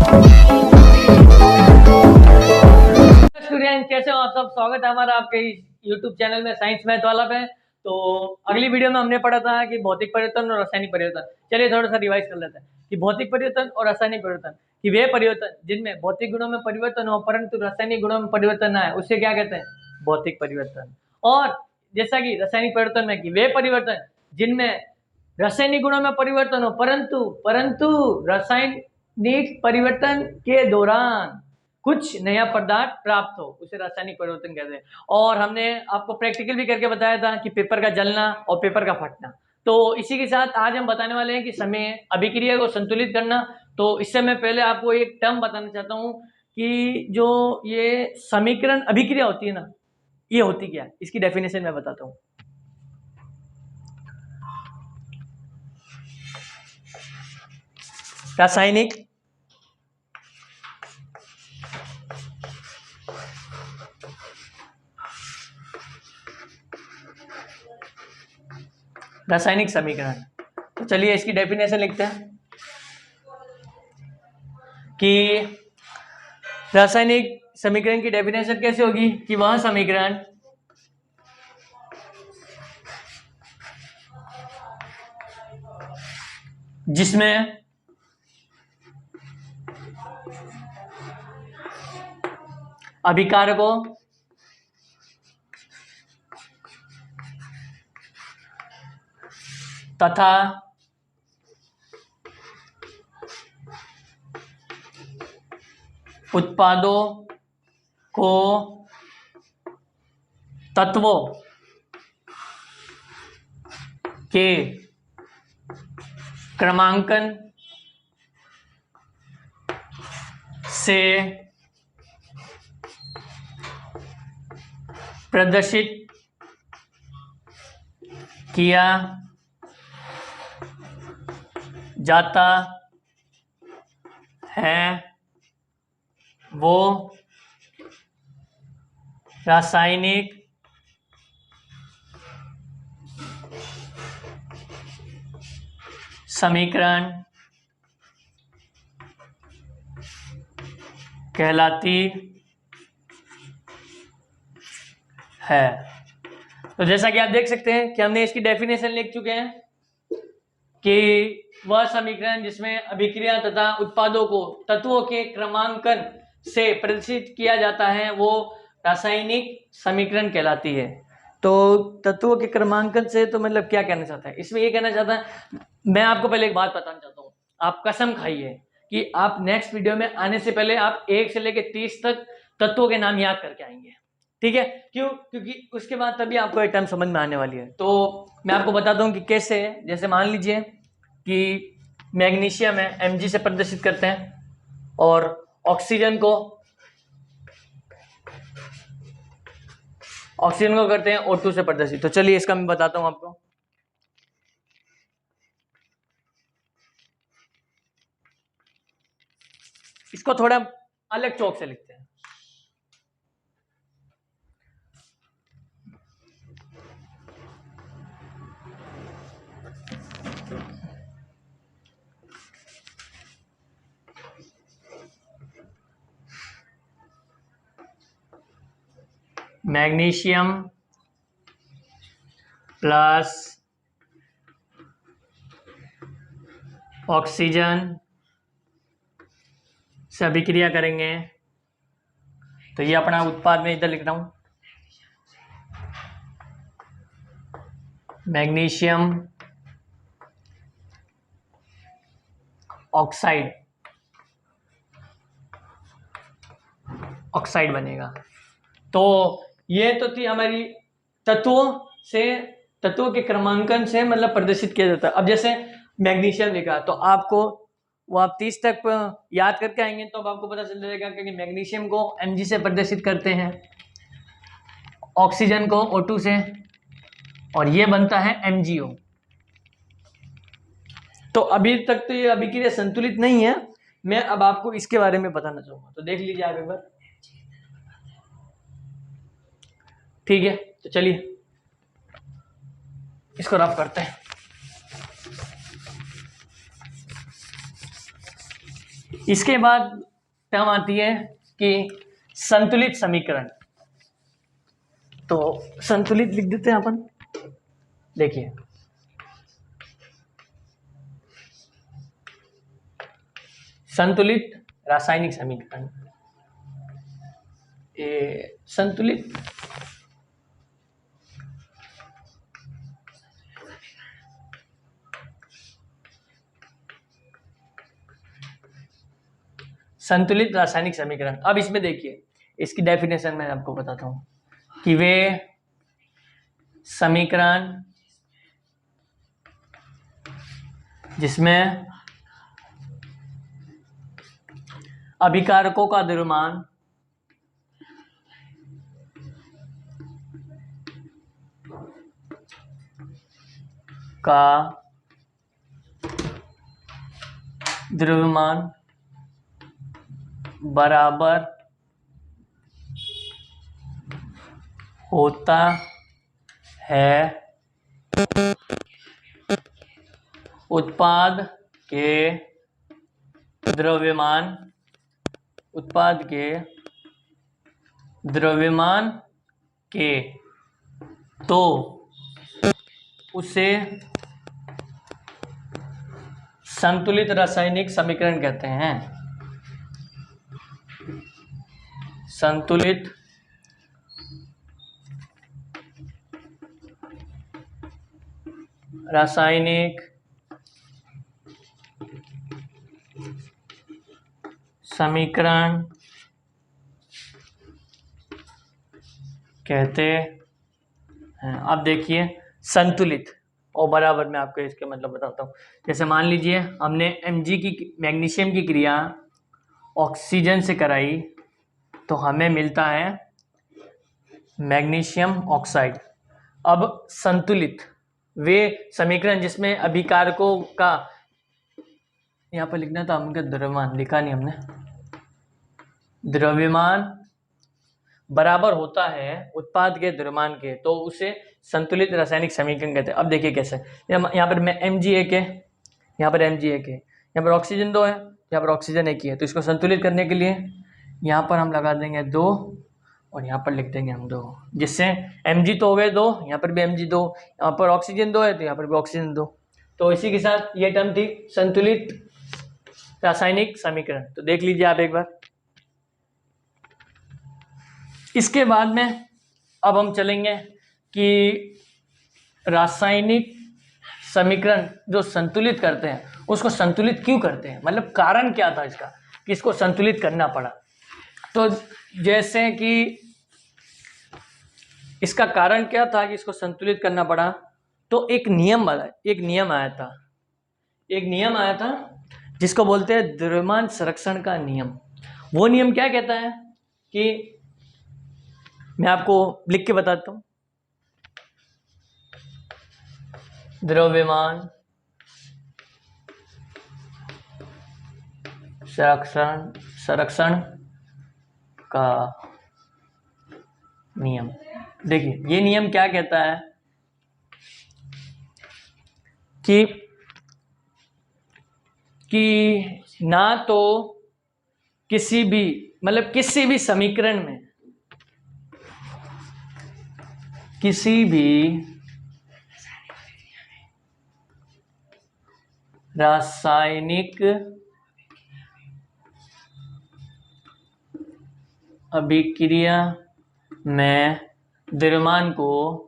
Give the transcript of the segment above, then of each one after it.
Student कैसे हो आप सब। स्वागत है हमारा आपके यूट्यूब चैनल में साइंस मैथ वाला पे। तो अगली वीडियो में हमने पढ़ा था कि भौतिक परिवर्तन और रासायनिक परिवर्तन। चलिए थोड़ा सा रिवाइज कर लेते हैं कि भौतिक परिवर्तन और रासायनिक परिवर्तन कि वे परिवर्तन जिनमें भौतिक गुणों में परिवर्तन हो परंतु रासायनिक गुणों में परिवर्तन ना आए उसे क्या कहते हैं, भौतिक परिवर्तन। और जैसा कि रासायनिक परिवर्तन में कि वे परिवर्तन जिनमें रासायनिक गुणों में परिवर्तन हो परंतु परंतु रासायनिक परिवर्तन के दौरान कुछ नया पदार्थ प्राप्त हो उसे रासायनिक परिवर्तन कहते हैं। और हमने आपको प्रैक्टिकल भी करके बताया था कि पेपर का जलना और पेपर का फटना। तो इसी के साथ आज हम बताने वाले हैं कि समय अभिक्रिया को संतुलित करना। तो इससे मैं पहले आपको एक टर्म बताना चाहता हूं कि जो ये समीकरण अभिक्रिया होती है ना, ये होती क्या है, इसकी डेफिनेशन मैं बताता हूं। रासायनिक रासायनिक समीकरण। तो चलिए इसकी डेफिनेशन लिखते हैं कि रासायनिक समीकरण की डेफिनेशन कैसे होगी कि वह समीकरण जिसमें अभिकारकों तथा उत्पादों को तत्वों के क्रमांकन से प्रदर्शित किया जाता है वो रासायनिक समीकरण कहलाती है। तो जैसा कि आप देख सकते हैं कि हमने इसकी डेफिनेशन लिख चुके हैं कि वह समीकरण जिसमें अभिक्रिया तथा उत्पादों को तत्वों के क्रमांकन से प्रदर्शित किया जाता है वो रासायनिक समीकरण कहलाती है। तो तत्वों के क्रमांकन से तो मतलब क्या कहना चाहता है, इसमें ये कहना चाहता है, मैं आपको पहले एक बात बताना चाहता हूँ। आप कसम खाइए कि आप नेक्स्ट वीडियो में आने से पहले आप 1 से लेकर 30 तक तत्वों के नाम याद करके आएंगे, ठीक है? क्यों? क्योंकि उसके बाद तभी आपको एक टर्म समझ में आने वाली है। तो मैं आपको बताता हूँ कि कैसे। जैसे मान लीजिए कि मैग्नीशियम है, Mg से प्रदर्शित करते हैं और ऑक्सीजन को करते हैं O2 से प्रदर्शित। तो चलिए इसका मैं बताता हूं आपको। इसको थोड़ा अलग चौक से लिखते हैं। मैग्नीशियम प्लस ऑक्सीजन से अभिक्रिया करेंगे तो ये अपना उत्पाद में इधर लिख रहा हूं, मैग्नीशियम ऑक्साइड बनेगा। तो ये तो थी हमारी तत्वों के क्रमांकन से मतलब प्रदर्शित किया जाता है। अब जैसे मैग्नीशियम लिखा तो आपको वो आप 30 तक याद करके आएंगे तो अब आपको पता चल जाएगा कि मैग्नीशियम को Mg से प्रदर्शित करते हैं, ऑक्सीजन को O2 से, और ये बनता है MgO। तो अभी तक तो ये अभिक्रिया संतुलित नहीं है, मैं अब आपको इसके बारे में बताना चाहूंगा। तो देख लीजिए आप एक बार, ठीक है? तो चलिए इसको रफ करते हैं। इसके बाद टर्म आती है कि संतुलित समीकरण। तो संतुलित लिख देते हैं अपन। देखिए संतुलित रासायनिक समीकरण, संतुलित संतुलित रासायनिक समीकरण। अब इसमें देखिए इसकी डेफिनेशन मैं आपको बताता हूं कि वे समीकरण जिसमें अभिकारकों का द्रव्यमान का द्रव्यमान बराबर होता है उत्पाद के द्रव्यमान के, तो उसे संतुलित रासायनिक समीकरण कहते हैं। संतुलित रासायनिक समीकरण कहते हैं। अब देखिए संतुलित और बराबर में आपको इसके मतलब बताता हूँ। जैसे मान लीजिए हमने Mg की मैग्नीशियम की क्रिया ऑक्सीजन से कराई तो हमें मिलता है मैग्नीशियम ऑक्साइड। अब संतुलित वे समीकरण जिसमें अभिकारकों का, यहाँ पर लिखना था हमने द्रव्यमान, लिखा नहीं हमने, द्रव्यमान बराबर होता है उत्पाद के द्रव्यमान के, तो उसे संतुलित रासायनिक समीकरण कहते हैं। अब देखिए कैसे, यहाँ पर मैं Mg एक है, यहाँ पर Mg एक है, यहाँ पर ऑक्सीजन 2 है, यहाँ पर ऑक्सीजन एक ही है। तो इसको संतुलित करने के लिए यहाँ पर हम लगा देंगे 2 और यहाँ पर लिख देंगे हम 2, जिससे Mg तो हो गए 2, यहाँ पर भी Mg 2, यहाँ पर ऑक्सीजन 2 है तो यहाँ पर भी ऑक्सीजन 2। तो इसी के साथ ये टर्म थी संतुलित रासायनिक समीकरण। तो देख लीजिए आप एक बार। इसके बाद में अब हम चलेंगे कि रासायनिक समीकरण जो संतुलित करते हैं उसको संतुलित क्यों करते हैं, मतलब कारण क्या था इसका कि इसको संतुलित करना पड़ा। तो जैसे कि इसका कारण क्या था कि इसको संतुलित करना पड़ा, तो एक नियम आया था जिसको बोलते हैं द्रव्यमान संरक्षण का नियम। वो नियम क्या कहता है कि मैं आपको लिख के बताता हूं। द्रव्यमान संरक्षण का नियम। देखिए ये नियम क्या कहता है कि ना तो किसी भी समीकरण में किसी भी रासायनिक अभिक्रिया में द्रव्यमान को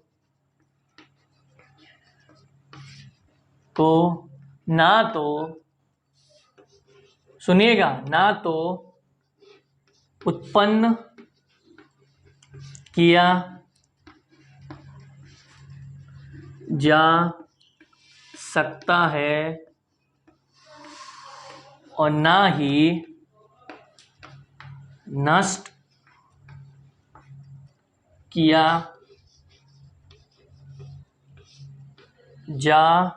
ना तो, सुनिएगा, ना तो उत्पन्न किया जा सकता है और ना ही नष्ट किया जा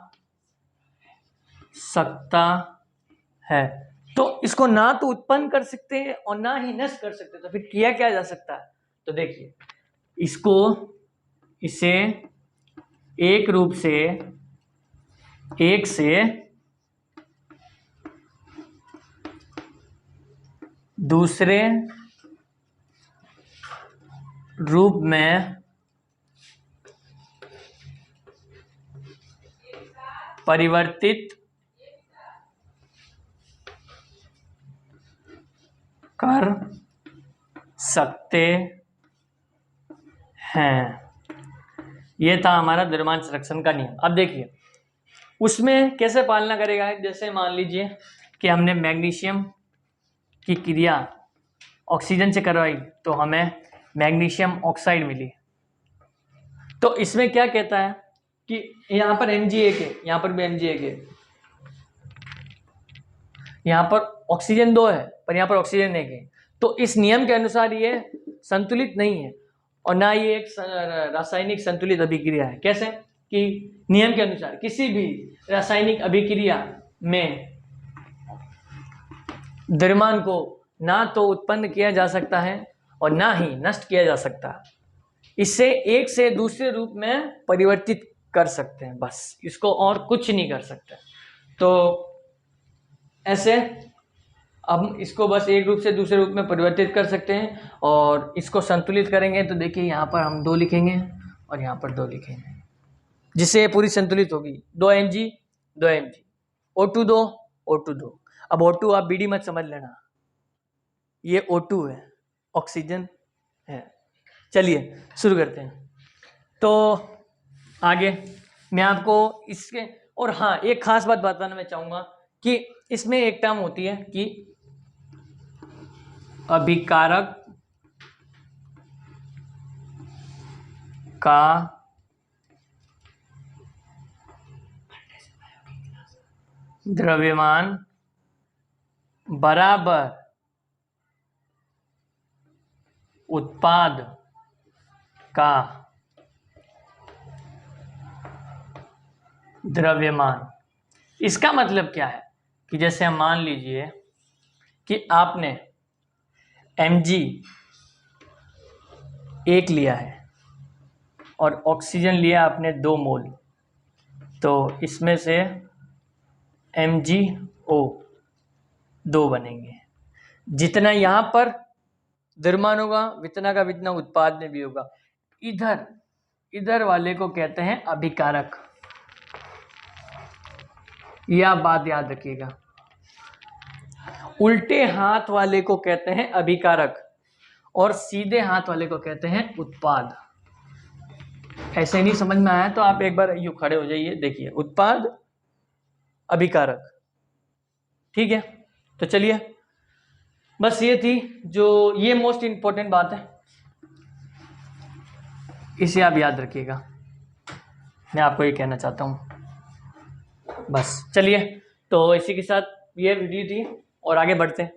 सकता है। तो इसको ना तो उत्पन्न कर सकते हैं और ना ही नष्ट कर सकते, तो फिर किया क्या जा सकता है। तो देखिए इसे एक रूप से दूसरे रूप में परिवर्तित कर सकते हैं। ये था हमारा द्रव्यमान संरक्षण का नियम। अब देखिए उसमें कैसे पालना करेगा। जैसे मान लीजिए कि हमने मैग्नीशियम की क्रिया ऑक्सीजन से करवाई तो हमें मैग्नीशियम ऑक्साइड मिली। तो इसमें क्या कहता है कि यहाँ पर Mg1 है, यहाँ पर भी Mg1 है, यहाँ पर ऑक्सीजन 2 है पर यहाँ पर ऑक्सीजन 1 है। तो इस नियम के अनुसार ये संतुलित नहीं है और ना ये एक रासायनिक संतुलित अभिक्रिया है। कैसे कि नियम के अनुसार किसी भी रासायनिक अभिक्रिया में द्रव्यमान को ना तो उत्पन्न किया जा सकता है और ना ही नष्ट किया जा सकता। इसे एक से दूसरे रूप में परिवर्तित कर सकते हैं, बस इसको और कुछ नहीं कर सकते। तो ऐसे अब इसको बस एक रूप से दूसरे रूप में परिवर्तित कर सकते हैं और इसको संतुलित करेंगे तो देखिए यहाँ पर हम 2 लिखेंगे और यहाँ पर 2 लिखेंगे, जिससे ये पूरी संतुलित होगी। 2 Mg 2 Mg, O2 2 O2 2। अब O2 आप बीडी मत समझ लेना, ये O2 है, ऑक्सीजन है। चलिए शुरू करते हैं। तो आगे मैं आपको इसके और हाँ एक खास बात बताना मैं चाहूँगा कि इसमें एक टर्म होती है कि अभिकारक का द्रव्यमान बराबर उत्पाद का द्रव्यमान। इसका मतलब क्या है कि जैसे हम मान लीजिए कि आपने Mg1 लिया है और ऑक्सीजन लिया आपने 2 मोल, तो इसमें से MgO2 बनेंगे। जितना यहाँ पर द्रव्यमान होगा उतना का उतना उत्पाद में भी होगा। इधर वाले को कहते हैं अभिकारक। यह बात याद रखिएगा, उल्टे हाथ वाले को कहते हैं अभिकारक और सीधे हाथ वाले को कहते हैं उत्पाद। ऐसे नहीं समझ में आया तो आप एक बार यूं खड़े हो जाइए, देखिए उत्पाद अभिकारक। ठीक है, तो चलिए बस ये थी जो ये मोस्ट इंपॉर्टेंट बात है, इसे आप याद रखिएगा। मैं आपको ये कहना चाहता हूँ बस। चलिए तो इसी के साथ ये वीडियो थी और आगे बढ़ते हैं।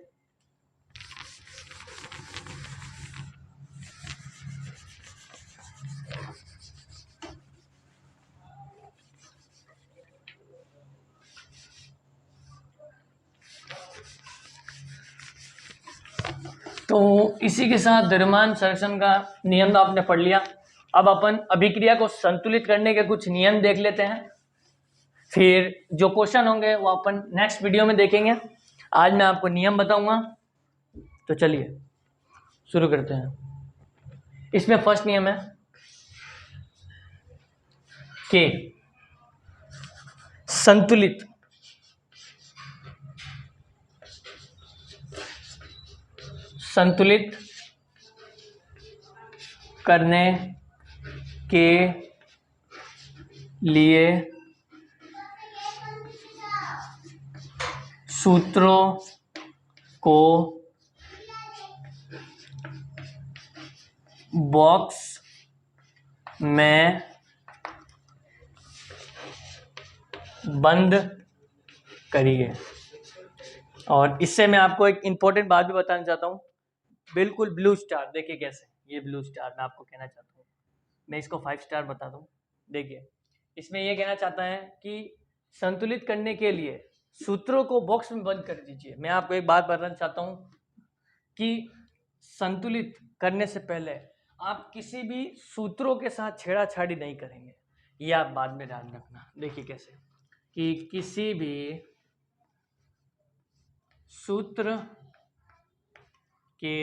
तो इसी के साथ द्रव्यमान संरक्षण का नियम तो आपने पढ़ लिया। अब अपन अभिक्रिया को संतुलित करने के कुछ नियम देख लेते हैं, फिर जो क्वेश्चन होंगे वो अपन नेक्स्ट वीडियो में देखेंगे। आज मैं आपको नियम बताऊंगा, तो चलिए शुरू करते हैं। इसमें फर्स्ट नियम है कि संतुलित करने के लिए सूत्रों को बॉक्स में बंद करिए। और इससे मैं आपको एक इंपॉर्टेंट बात भी बताना चाहता हूँ, बिल्कुल ब्लू स्टार। देखिए कैसे, ये ब्लू स्टार मैं आपको कहना चाहता हूँ, मैं इसको 5 स्टार बता दूँ। देखिए इसमें ये कहना चाहता है कि संतुलित करने के लिए सूत्रों को बॉक्स में बंद कर दीजिए। मैं आपको एक बात बताना चाहता हूँ कि संतुलित करने से पहले आप किसी भी सूत्रों के साथ छेड़ाछाड़ी नहीं करेंगे, ये आप बाद में ध्यान रखना। देखिए कैसे कि किसी भी सूत्र के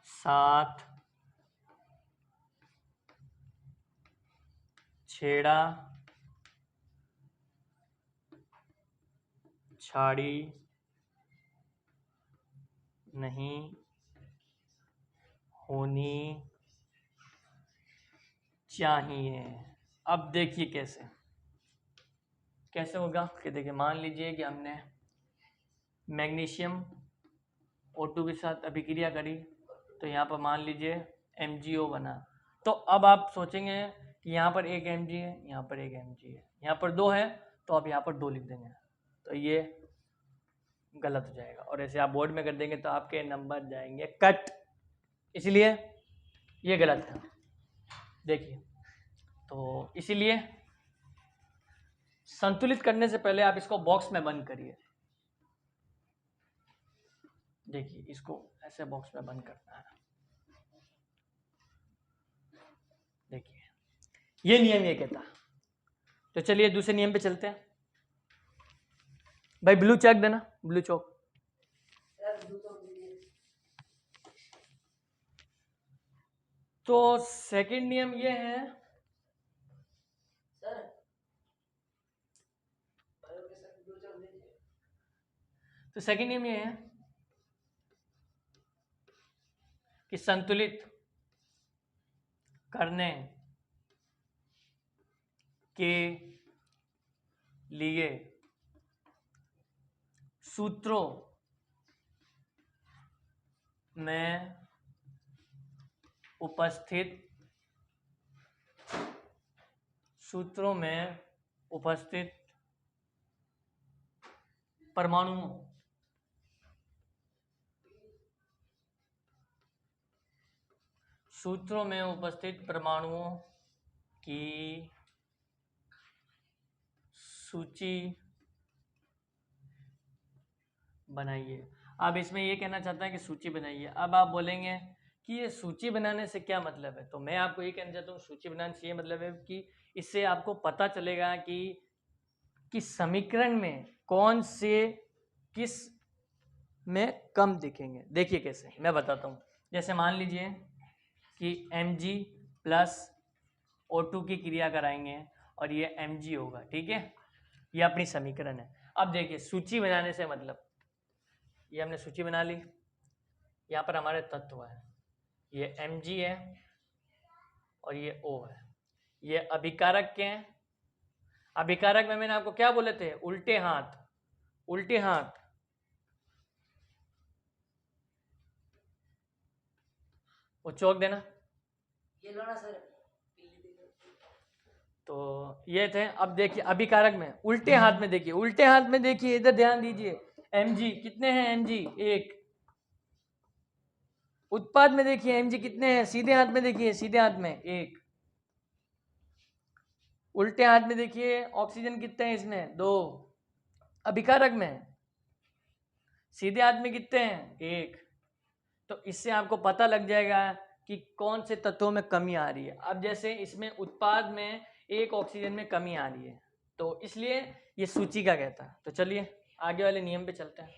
साथ छेड़ा छाड़ी नहीं होनी चाहिए। अब देखिए कैसे होगा कि देखिए, मान लीजिए कि हमने मैग्नीशियम O2 के साथ अभिक्रिया करी, तो यहाँ पर मान लीजिए MgO बना। तो अब आप सोचेंगे कि यहाँ पर एक Mg है, यहाँ पर एक Mg है, यहाँ पर 2 है, तो आप यहाँ पर 2 लिख देंगे, तो ये गलत हो जाएगा। और ऐसे आप बोर्ड में कर देंगे तो आपके नंबर जाएंगे कट, इसलिए ये गलत है। देखिए, तो इसीलिए संतुलित करने से पहले आप इसको बॉक्स में बंद करिए। देखिए, इसको ऐसे बॉक्स में बंद करना है। देखिए, ये नियम ये कहता है। तो चलिए दूसरे नियम पे चलते हैं। भाई ब्लू चॉक देना, ब्लू चॉक। तो सेकंड नियम ये है, तो सेकंड नियम ये है कि संतुलित करने के लिए सूत्रों में उपस्थित परमाणुओं की सूची बनाइए। अब इसमें ये कहना चाहता है कि सूची बनाइए। अब आप बोलेंगे कि ये सूची बनाने से क्या मतलब है, तो मैं आपको ये कहना चाहता हूँ, सूची बनाने से ये मतलब है कि इससे आपको पता चलेगा कि समीकरण में कौन से किस में कम दिखेंगे। देखिए कैसे, मैं बताता हूँ। जैसे मान लीजिए कि Mg प्लस O2 की क्रिया कराएंगे और ये Mg होगा, ठीक है, ये अपनी समीकरण है। अब देखिए, सूची बनाने से मतलब, ये हमने सूची बना ली, यहाँ पर हमारे तत्व है, ये Mg है और ये O है, ये अभिकारक के हैं। अभिकारक में मैंने आपको क्या बोले थे, उल्टे हाथ, उल्टे हाथ। वो चौक देना, ये लो ना सर। तो ये थे। अब देखिए अभिकारक में उल्टे हाथ में, देखिए उल्टे हाथ में, देखिए इधर ध्यान दीजिए, Mg कितने हैं, Mg 1। उत्पाद में देखिए Mg कितने हैं, सीधे हाथ में देखिए, सीधे हाथ में 1। उल्टे हाथ में देखिए ऑक्सीजन कितने हैं इसमें, 2। अभिकारक में सीधे हाथ में कितने हैं, 1। तो इससे आपको पता लग जाएगा कि कौन से तत्वों में कमी आ रही है। अब जैसे इसमें उत्पाद में 1 ऑक्सीजन में कमी आ रही है, तो इसलिए ये सूची का कहता है। तो चलिए आगे वाले नियम पे चलते हैं।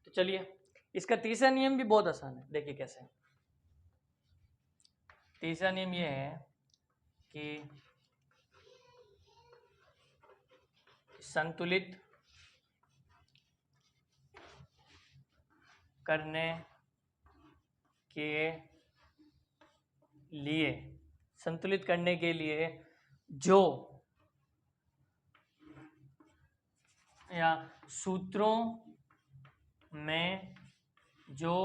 तो चलिए, इसका तीसरा नियम भी बहुत आसान है। देखिए कैसे, तीसरा नियम ये है कि संतुलित करने के लिए, संतुलित करने के लिए जो या सूत्रों में जो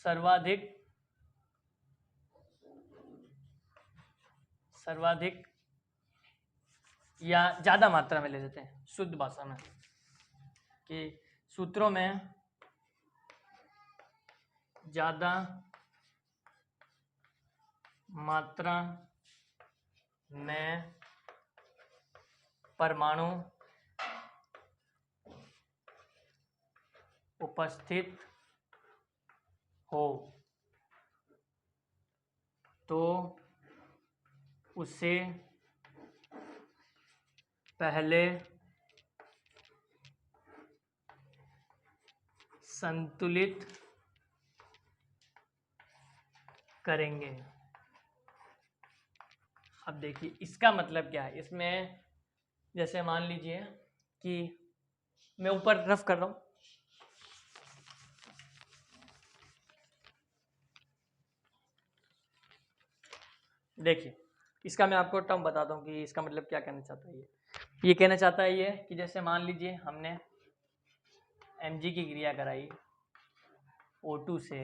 सर्वाधिक या ज्यादा मात्रा में ले लेते हैं शुद्ध भाषा में, कि सूत्रों में ज्यादा मात्रा में परमाणु उपस्थित हो तो उसे पहले संतुलित करेंगे। अब देखिए इसका मतलब क्या है, इसमें जैसे मान लीजिए कि मैं ऊपर रफ कर रहा हूं, देखिए इसका मैं आपको टर्म बताता हूँ कि इसका मतलब क्या कहना चाहता है। ये कहना चाहता है ये कि जैसे मान लीजिए हमने Mg की क्रिया कराई O2 से,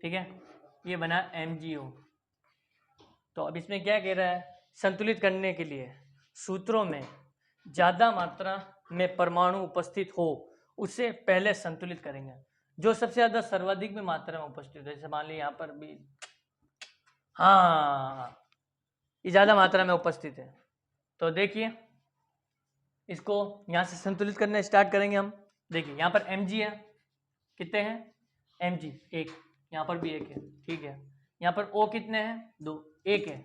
ठीक है, ये बना MgO। तो अब इसमें क्या कह रहा है, संतुलित करने के लिए सूत्रों में ज़्यादा मात्रा में परमाणु उपस्थित हो उसे पहले संतुलित करेंगे। जो सबसे ज़्यादा सर्वाधिक में मात्रा में उपस्थित है, जैसे मान लीजिए यहाँ पर भी, हाँ ये ज़्यादा मात्रा में उपस्थित है, तो देखिए इसको यहाँ से संतुलित करना स्टार्ट करेंगे हम। देखिए यहाँ पर Mg है, कितने हैं, Mg एक, यहाँ पर भी एक है, ठीक है, यहाँ पर O कितने हैं, दो, एक है,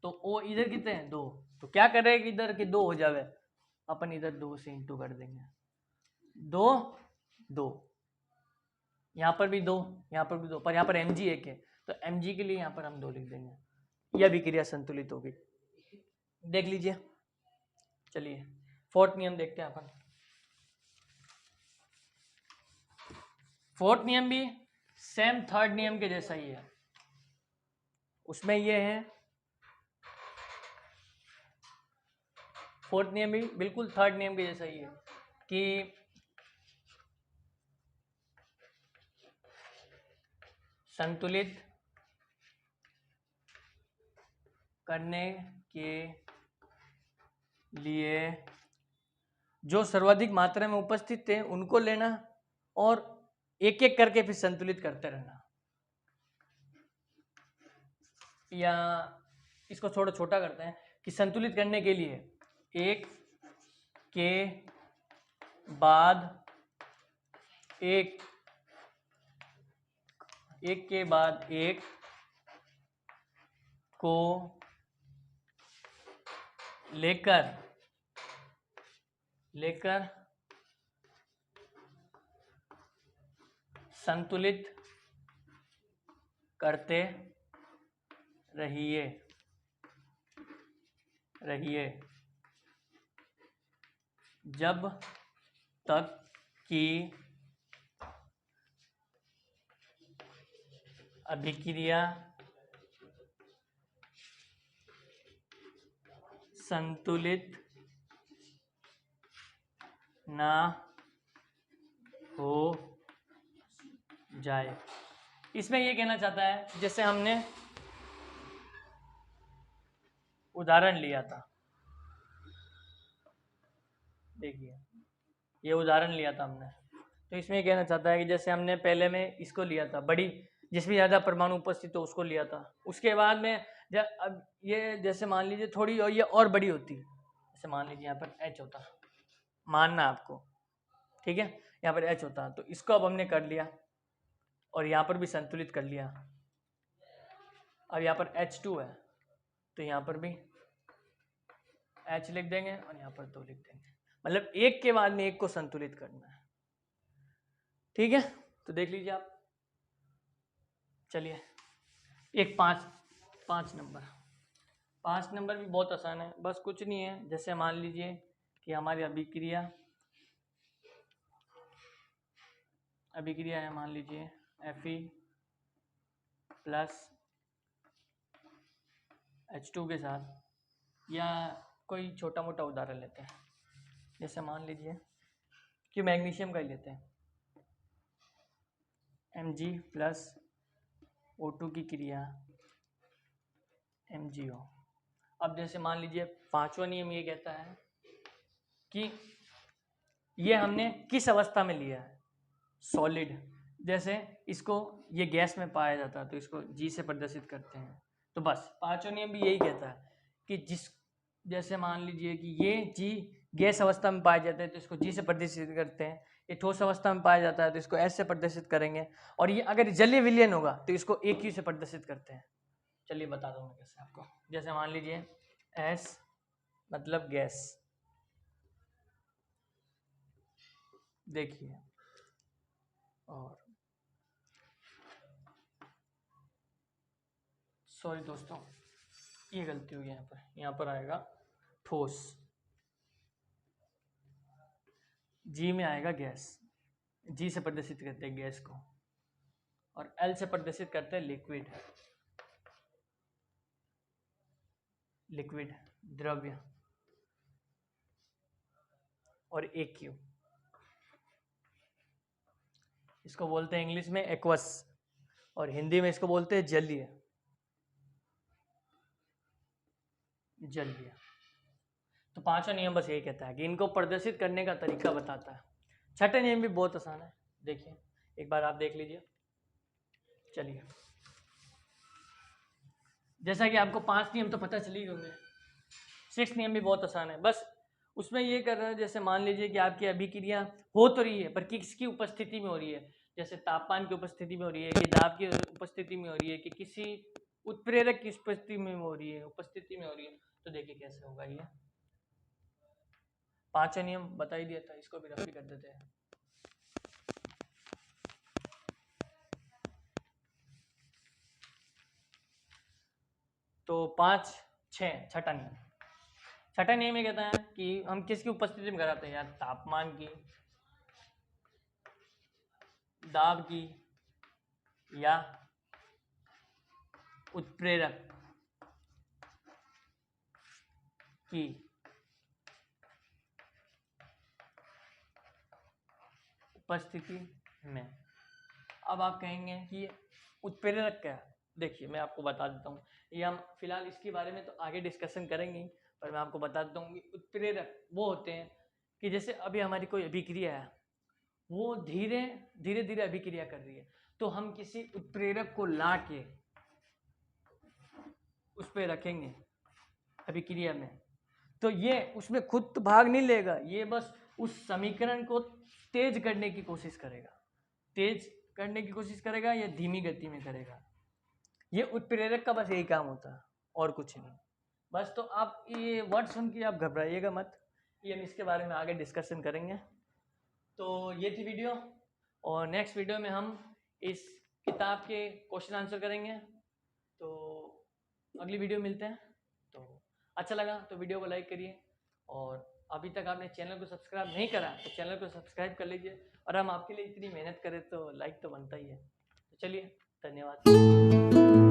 तो O इधर कितने हैं, दो, तो क्या करेंगे इधर कि दो हो जावे, अपन इधर दो से इंटू कर देंगे, दो दो, यहाँ पर भी दो, यहाँ पर भी दो, पर यहाँ पर Mg एक है, तो Mg के लिए यहाँ पर हम दो लिख देंगे। यह अभिक्रिया संतुलित होगी, देख लीजिए। चलिए फोर्थ नियम देखते हैं अपन। फोर्थ नियम भी सेम थर्ड नियम के जैसा ही है, उसमें ये है, फोर्थ नियम भी बिल्कुल थर्ड नियम के जैसा ही है कि संतुलित करने के लिए जो सर्वाधिक मात्रा में उपस्थित थे उनको लेना और एक एक करके फिर संतुलित करते रहना। या इसको थोड़ा छोटा करते हैं कि संतुलित करने के लिए एक के बाद एक, एक के बाद एक को लेकर संतुलित करते रहिए जब तक कि अभिक्रिया संतुलित ना हो जाए। इसमें ये कहना चाहता है, जैसे हमने उदाहरण लिया था, देखिए ये उदाहरण लिया था हमने, तो इसमें ये कहना चाहता है कि जैसे हमने पहले में इसको लिया था बड़ी, जिसमें ज़्यादा परमाणु उपस्थित हो उसको लिया था, उसके बाद में अब ये जैसे मान लीजिए थोड़ी और ये और बड़ी होती, जैसे मान लीजिए यहाँ पर H होता, मानना आपको, ठीक है, यहाँ पर H होता, तो इसको अब हमने कर लिया और यहाँ पर भी संतुलित कर लिया। अब यहाँ पर H2 है तो यहाँ पर भी H लिख देंगे और यहाँ पर 2 लिख देंगे, मतलब एक के बाद में एक को संतुलित करना है, ठीक है। तो देख लीजिए आप, चलिए एक पाँच नंबर भी बहुत आसान है, बस कुछ नहीं है, जैसे मान लीजिए कि हमारी अभिक्रिया है, मान लीजिए Fe प्लस H2 के साथ, या कोई छोटा मोटा उदाहरण लेते हैं, जैसे मान लीजिए कि मैग्नीशियम का ही लेते हैं, Mg प्लस O2 की क्रिया MgO। अब जैसे मान लीजिए पांचवा नियम ये कहता है कि ये हमने किस अवस्था में लिया है, सॉलिड, जैसे इसको ये गैस में पाया जाता है तो इसको G से प्रदर्शित करते हैं, तो बस पांचवा नियम भी यही कहता है कि जैसे मान लीजिए कि ये G गैस अवस्था में पाया जाता है तो इसको G से प्रदर्शित करते हैं, ये ठोस अवस्था में पाया जाता है तो इसको S से प्रदर्शित करेंगे, और ये अगर जलीय विलयन होगा तो इसको AQ से प्रदर्शित करते हैं। चलिए बता दूँ मैं कैसे आपको, जैसे मान लीजिए S मतलब गैस। देखिए, और सॉरी दोस्तों, ये गलती हुई यहाँ पर आएगा ठोस, जी में आएगा गैस, जी से प्रदर्शित करते हैं गैस को, और एल से प्रदर्शित करते हैं लिक्विड, लिक्विड द्रव्य, और एक क्यू, इसको बोलते हैं इंग्लिश में एक्वस, और हिंदी में इसको बोलते हैं जलीय, जलीय। तो पांचवा नियम बस यही कहता है कि इनको प्रदर्शित करने का तरीका बताता है। छठा नियम भी बहुत आसान है, देखिए एक बार आप देख लीजिए। चलिए, जैसा कि आपको 5 नियम तो पता चल ही होंगे, 6 नियम भी बहुत आसान है। बस उसमें ये कर रहे हैं, जैसे मान लीजिए कि आपकी अभिक्रिया हो तो रही है पर किसकी उपस्थिति में हो रही है, जैसे तापमान की उपस्थिति में हो रही है, कि दाब की उपस्थिति में हो रही है, कि किसी उत्प्रेरक की उपस्थिति में हो रही है, तो देखिए कैसे होगा ये। पांचवा नियम बता ही दिया था, इसको भी रफ कर देते हैं। तो 5, 6, छठा नियम। छठा नियम ये कहता है कि हम किसकी उपस्थिति में कराते हैं, यार तापमान की, दाब की, या उत्प्रेरक की उपस्थिति में। अब आप कहेंगे कि उत्प्रेरक क्या है, देखिए मैं आपको बता देता हूँ, ये हम फिलहाल इसके बारे में तो आगे डिस्कशन करेंगे, पर मैं आपको बता देता हूँ कि उत्प्रेरक वो होते हैं कि जैसे अभी हमारी कोई अभिक्रिया है, वो धीरे धीरे अभिक्रिया कर रही है, तो हम किसी उत्प्रेरक को ला के उस पर रखेंगे अभिक्रिया में, तो ये उसमें खुद तो भाग नहीं लेगा, ये बस उस समीकरण को तेज करने की कोशिश करेगा, या धीमी गति में करेगा। ये उत्प्रेरक का बस यही काम होता है और कुछ नहीं। बस तो आप ये वर्ड सुन के आप घबराइएगा मत, ये हम इसके बारे में आगे डिस्कशन करेंगे। तो ये थी वीडियो, और नेक्स्ट वीडियो में हम इस किताब के क्वेश्चन आंसर करेंगे। तो अगली वीडियो मिलते हैं। तो अच्छा लगा तो वीडियो को लाइक करिए, और अभी तक आपने चैनल को सब्सक्राइब नहीं करा तो चैनल को सब्सक्राइब कर लीजिए, और हम आपके लिए इतनी मेहनत करें तो लाइक तो बनता ही है। तो चलिए, धन्यवाद।